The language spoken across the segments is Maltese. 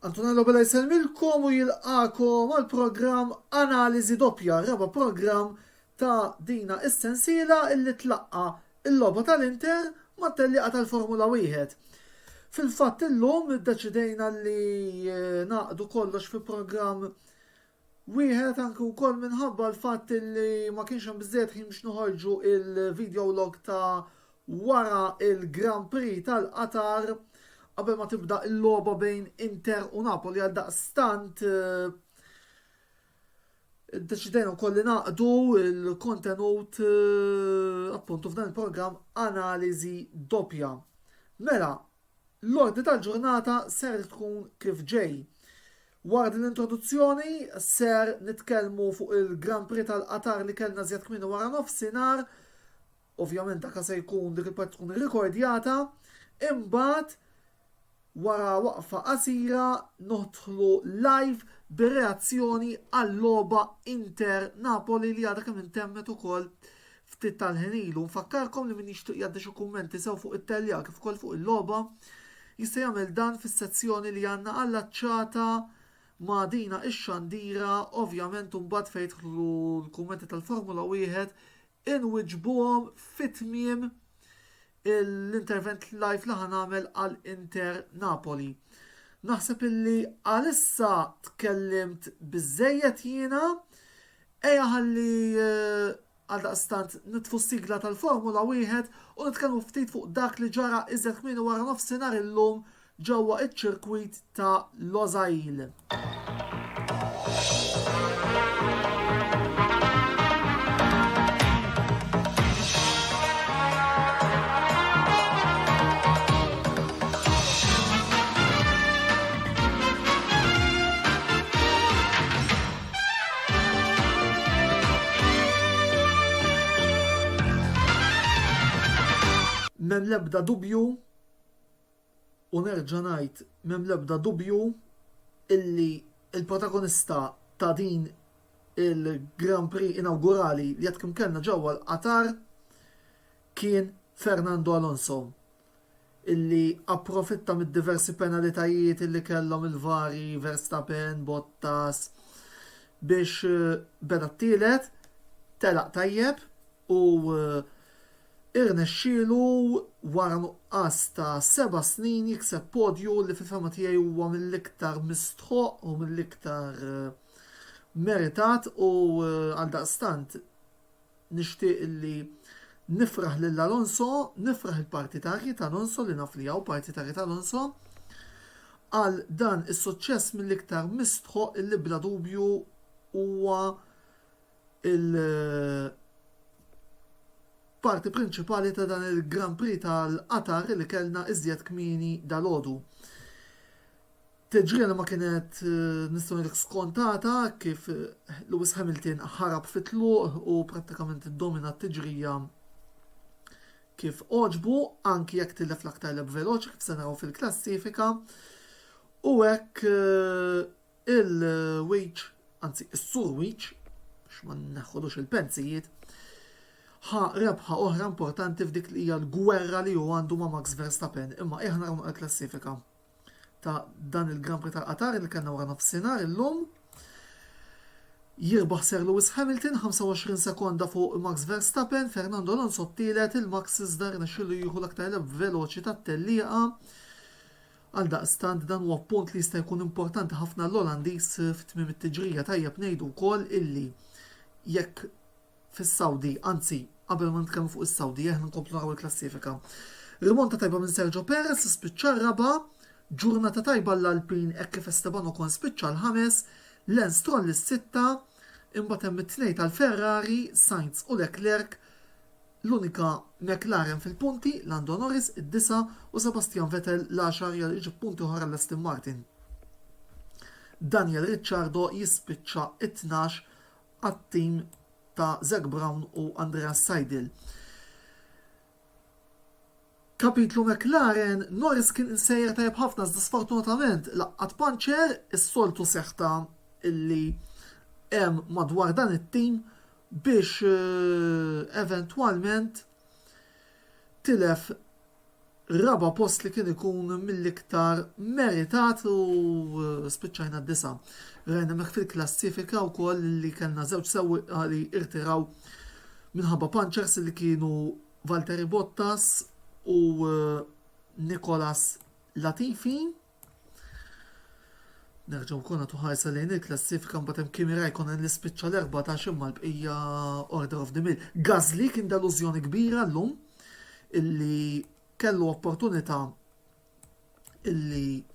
Antonello Bela jselmilkom u jilqakom għal program Analiżi Doppja, raba program ta' dina essenzjela illi tlaqqa il-logħba tal-Inter ma' telliqa tal-Formula 1. Fil-fatt illum iddeċidejna li naqdu kollox fi program wieħed anke wkoll minħabba l-fatt li ma kienx hemm biżżejjed ħin biex noħorġu il-videolog ta' wara il-Grand Prix tal-Qatar qabel ma tibda il-logħba bejn Inter u Napoli għal daqstant deċidejna wkoll li naqdu il-kontenut appuntu f'dan il-programm Analiżi Doppja. Mela, l-ordni tal-ġurnata ser tkun kif ġej. Wara din l-introduzzjoni ser nitkellmu fuq il-Grand Prix tal-Qatar li kellna żjed kmieni wara nofsinhar. Ovvjament dak se jkun dik il-part tkun irrekordjata. Imbagħad wara waqfa qasira noħdħlu live bir-reazzjoni għall-logħba Inter Napoli li għadha kemm intemmet ukoll ftit tal-ħinilu. Nfakkarkom li min jixtieq jgħaddi xi kummenti sew fuq it-telja kif ukoll fuq il-logħba jista' jagħmel dan fis-sezzjoni li għandna allaċċata ma' dina ix-xandira, ovvjament imbagħad fejn jidħlu l-kummenti tal-Formula 1 inwiġbuhom fit-tmiem l-intervent live li ħanamel għal Inter Napoli. Naħseb illi għalissa tkellimt biżżejjed jiena, ejja ħalli għaldaqstant nitfu s-sigla tal-Formula 1 u nitkellmu ftit fuq dak li ġara iżjed kmieni wara nofsinhar illum ġewwa iċ-ċirkwit ta' Losail. Mem lebda dubju u nerġa' ngħid mem lebda dubju illi il-protagonista ta' din il-Grand Prix inaugurali li qed kemm kellna ġewwa l-Qatar kien Fernando Alonso illi approfitta mid-diversi penalitajiet illi kellhom il-vari Verstappen, Bottas biex beda t-tielet telaq tajjeb u irnexxielu wara nuqqas ta' 7 snin jikseb podju li fil-fema tiegħi huwa mill-iktar mistħoq u mill-iktar meritat u għaldaqstant nixtieq li nifraħ lil Alonso, nifraħ il-partitarji ta' Alonso li naf li hawn partitarji ta' Alonso għal dan is-suċċess mill-iktar mistħoq illi bla dubju huwa parti prinċipali ta' dan il-Grand Prix tal-Qatar li kellna iżjed kmieni dal-għodu. Teġriena ma kienet nistgħu ngħidlek skontata kif Lewis Hamilton ħarab fit-tluq u prattikament iddomina t-tiġrija kif oġbu anki jekk tilef l-aktar leb veloċi kif se naraw fil-klassifika u hekk il-Weech, anzi is-Sur Weech biex ma neħħodux il-penzijiet rebħa oħra importanti f'dik li hija l-gwerra li huwa għandu ma' Max Verstappen. Imma eħna naraw l-klassifika ta' dan il-Grand Prix tal-Qatar li kellna wara nofsinhar illum. Jirbaħ Sir Lewis Hamilton 25 sekonda fuq Max Verstappen, Fernando Alonso t-tielet, il-Max iżda rnexxielu jieħu l-aktar leb veloċi tat-tellieqa. Għaldaqstant dan huwa punt li jista' jkun importanti ħafna l-Olandiż f'tmiem it-tiġrija tajjeb ngħidu wkoll illi jekk fis-Sawdi, anzi qabel ma nitkellmu fuq is-Sawdi aħna nkomplu naraw il-klassifika. Rimonta tajba minn Sergio Perez spiċċa raba, ġurnata tajba l-Alpin hekk kif Esteban Ocon spiċċa l-5, Lance Stroll is-6, imbagħad hemm it-tnejn tal-Ferrari, Sainz u Leclerc, l-unika McLaren fil-punti, Lando Norris id-9 u Sebastian Vettel l-10 jgħal iġib punti oħra l-Aston Martin. Daniel Ricciardo jispiċċa it-12 għat-tim ta' Zak Brown u Andreas Seidel. Kapitlu McLaren, Norris kien insejjer tajjeb ħafna iżda sfortunatament laqqat panċer is-soltu seħta illi hemm madwar dan it-tim biex eventwalment tilef raba post li kien ikun mill-iktar meritat u spiċċajna d-disa. Rajna mek fil-klassifika u koll li kellna żewġ sewwieqa li irtiraw minħabba punchers li kienu Valtteri Bottas u Nicolas Latifi. Nerġaw kuna tuħarsa lejn il-klassifika mbatem Kimi Raikkonen li spiċċa l-14 imma l-bqija Order of the Mill. Gasly kien delużjoni kbira l-lum illi kellu opportunità illi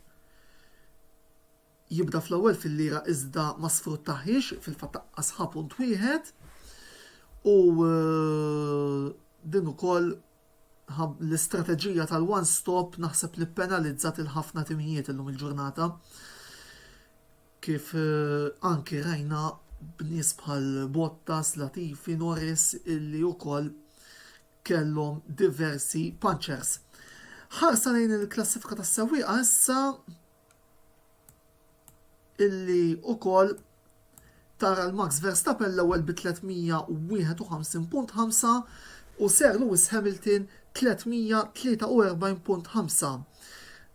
jibda fl-ewwel fil-lira iżda ma sfruttaħiex fil-fatt asħab punt wieħed u din ukoll l-istrateġija tal-one stop naħseb li penalizzat il-ħafna timijiet illum il-ġurnata kif anki rajna b'nies bħal Bottas, Latifi, Norris illi wkoll kellhom diversi punchers. Ħarsa lejn il-klassifika tas-sewwieqa issa illi wkoll tara l-Max Verstappen l-ewwel bi 351.5 u Sir Lewis Hamilton 343.5.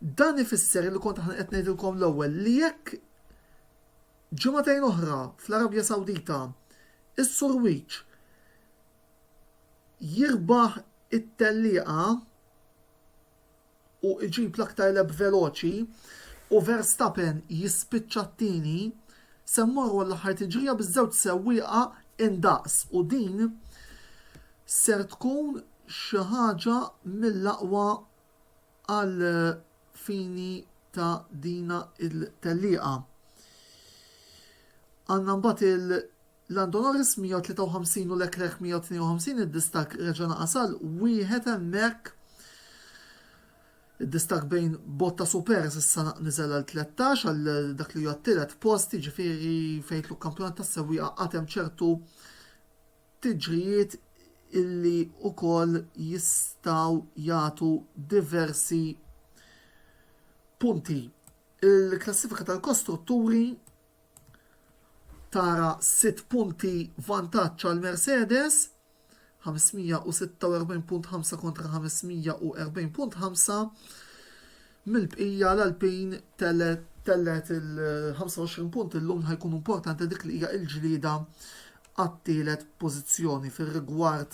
Dan ifisser li kont aħna qed ngħidilkom l-ewwel li jekk ġimagħtejn oħra fl-Arabja Sawdita is-Surwiċ jirbaħ it-tellieqa u iġib l-aktar leb veloċi u Verstappen jispiċċa t-tieni se mmorru l-aħħar tiġrija biż-żewġ sewwieqa indaqs u din ser tkun xi ħaġa mill-aqwa għal fini ta' dina il-tellieqa. Għandna mbagħad Lando Norris 153 u Leclerc 152 id-distak reġa' naqasal wieħed hemmhekk id-distak bejn Bottas u Perez issa niżel għal 13 għal dak li huwa t-tielet post, jiġifieri fejtlu kampjonat tas-sewwieqa għatem ċertu tiġrijiet illi wkoll jistgħu jagħtu diversi punti. Il-klassifika tal-kostrutturi tara 6 punti vantaġġ għal Mercedes, 546.5 kontra 540.5. Mill-bqija l-Alpin tellet il-25 punt illum ħajkun importanti dik li hija l-ġlieda għat-tielet pożizzjoni fir-rigward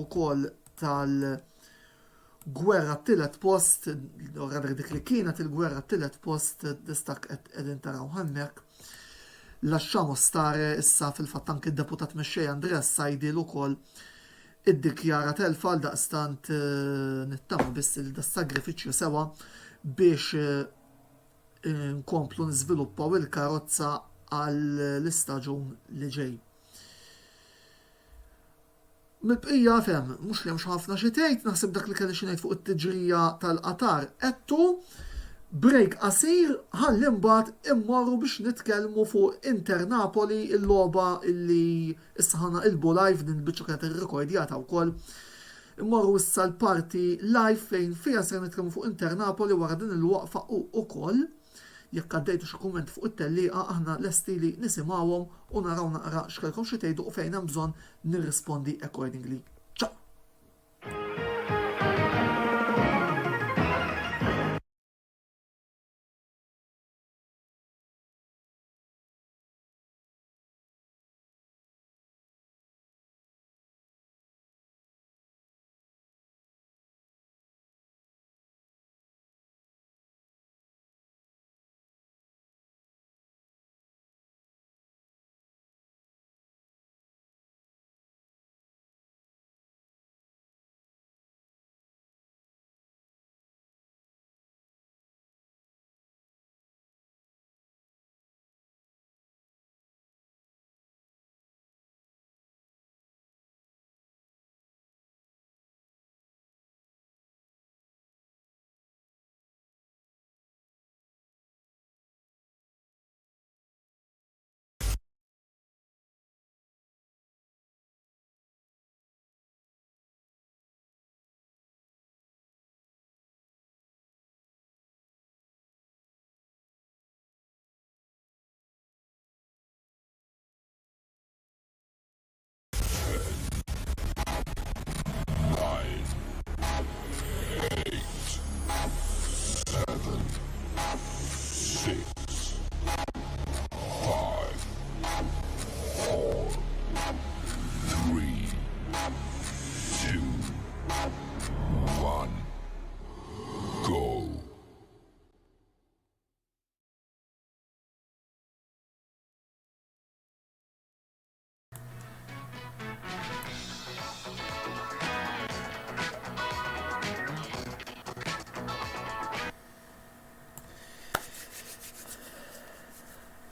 ukoll tal-gwerra t-tielet post, dik li kienet il-gwerra t-tielet post distak qegħdin taraw hemmhekk. Lasciamo stare issa fil-fatt anke id-deputat mexxej Andrea Sajdil ukoll iddikjara telfa għal daqstant nittama biss il-sagrifiċċju sewa biex nkomplu niżviluppaw il-karozza għall-istaġun li ġej. Mill-bqija fem, mhux li hemm ħafna xi tgħid, naħseb dak li kelli xi ngħid fuq it-tiġrija tal-qatar qedtu break qasir ħalli mbagħad immorru biex nitkellmu fuq Inter Napoli il-logħba illi issa ħana ilbu live din il-biċċa kienet irrekordjata wkoll. Immorru issa l-parti live fejn fiha se nitkellmu fuq Inter Napoli wara din il-waqfa ukoll jekk għaddejtu xi kumment fuq it-tellieqa aħna lesti li nisimgħuhom u naraw naqra x'kelkom xi tgħidu u fejn hemm bżonn nirrispondi accordingly.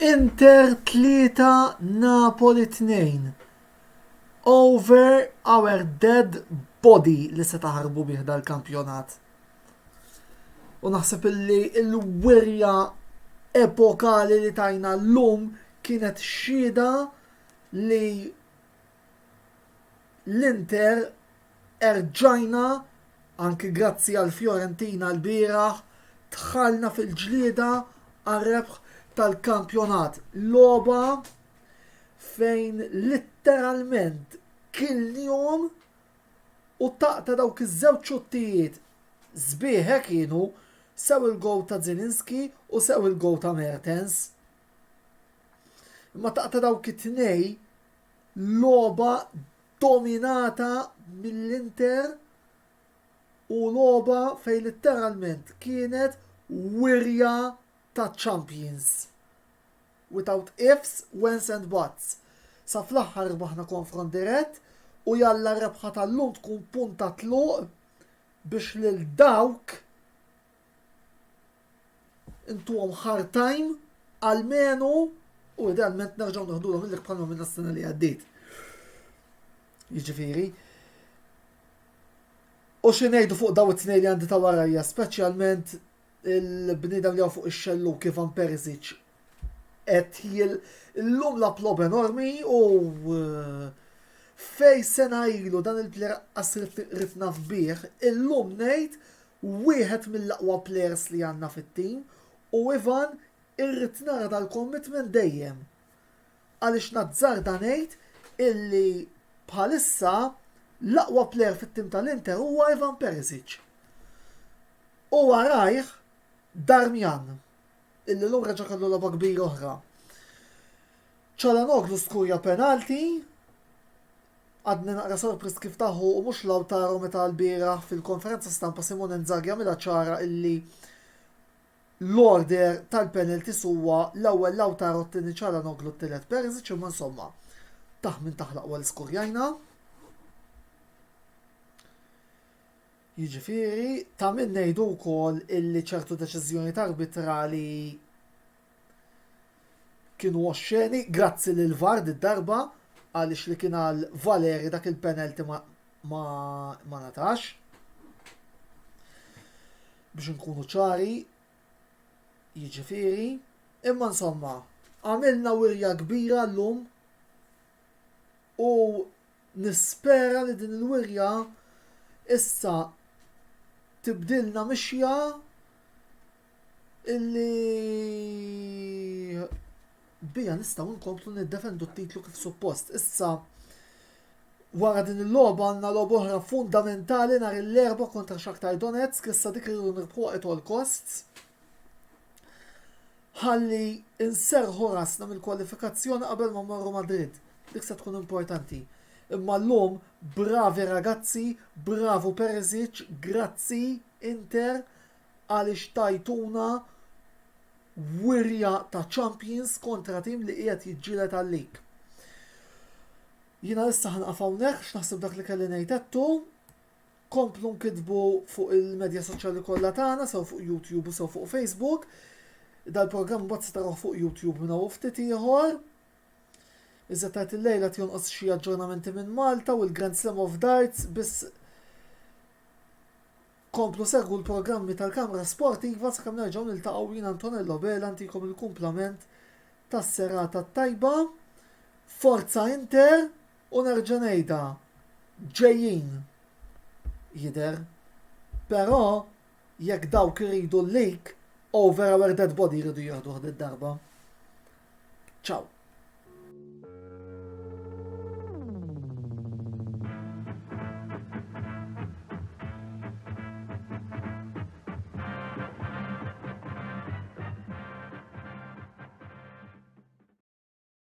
Inter 3, Napoli 2. Over our dead body li se taħarbu bih dal-kampjonat. U naħseb illi il-wirja epokali li tajna l-lum kienet xhieda li l-Inter erġajna anki grazzi għal Fiorentina l-bieraħ tħallna fil-ġlieda għal-rebħ tal-kampjonat. Loba fejn litteralment kilnjom u taqta dawk iż-żewġ ċuttijiet zbieħe kienu sew il-gow ta' Zielinski u sew il-gow ta' Mertens. Imma taqta dawk it-tnej loba dominata mill-Inter u loba fejn litteralment kienet wirja ta' champions. Without ifs, whens and buts. Sa fl-aħħar baħna konfront dirett u jalla rebħa tal-lum tkun punta tluq biex lil dawk intuhom hard time għalmenu u idealment nerġgħu neħdulhom illek bħalma minn s-sena li għaddiet. Jiġifieri. U xinejdu fuq daw it-tnej li għandi ta' warajja, speċjalment il-bnidem li għaw fuq ix-xellu kif Van Perisic qed l-lum la plob enormi u fej sena ilu dan il-plejer qasrit fbieħ, il-lum ngħid wieħed mill-aqwa plejers li għandna fit-tim u Ivan irrid nara dal-commitment dejjem. Għaliex nazzarda ngħid illi bħalissa l-aqwa plejer fit-tim tal-Inter huwa Ivan Perisic. U warajh Darmian, illi l-ura ġakallu laba kbir oħra. Çalhanoğlu skurja penalti, għadni naqra sorpris kif taħu u mux Lautaro meta l-bieraħ fil-konferenza stampa Simone Inzaghi għamilha ċara illi l-order tal-penalti huwa l-ewwel Lautaro t-tieni Çalhanoğlu t-tielet Perisic imma insomma taħ minn taħlaq wara l-skurjajna. Jiġifieri ta' min ngħidu wkoll illi ċertu deċiżjoni arbitrali kienu oxxeni grazzi lil VAR darba għaliex li kien għal Valeri dak il-penalti ma natax. Biex nkunu ċari, jiġifieri, imma insomma, għamilna wirja kbira llum u nispera li din il-wirja issa tibdilna mixja illi bija nistgħu nkomplu niddefendu t-titlu kif suppost. Issa wara din il-logħba għandna logħba oħra fundamentali nhar l-erba' kontra Shakhtar Donetsk, issa dik irridu nirbħuha at all costs. Ħalli inserħu rasna mill-kwalifikazzjoni qabel ma mmorru Madrid. Dik se tkun importanti. Imma llum bravi ragazzi, bravo Perisic, grazzi Inter għaliex tajtuna wirja ta' champions kontra tim li qiegħed jiġġieled għal-lig. Jiena issa ħanqaf hawnhekk x'naħseb dak li kelli ngħidettu. Komplu nkitbu fuq il-medja soċjali kollha tagħna, sew fuq YouTube u sew fuq Facebook. Dal-programm mbagħad se taraw fuq YouTube minn hawn ftit ieħor. Iżda tajt il-lejla tjonqos xi aġġornamenti minn Malta u l-Grand Slam of Darts biss komplu segwu l-programmi tal-Kamra Sportiva sakemm nerġgħu niltaqgħu jien Antonello Bela ntikom il-kumplament tas-serata tajba. Forza Inter u nerġa' ngħidha ġejjin jidher. Però jekk dawk iridu l-lik over our dead body jridu jieħdu id-darba. Ciao.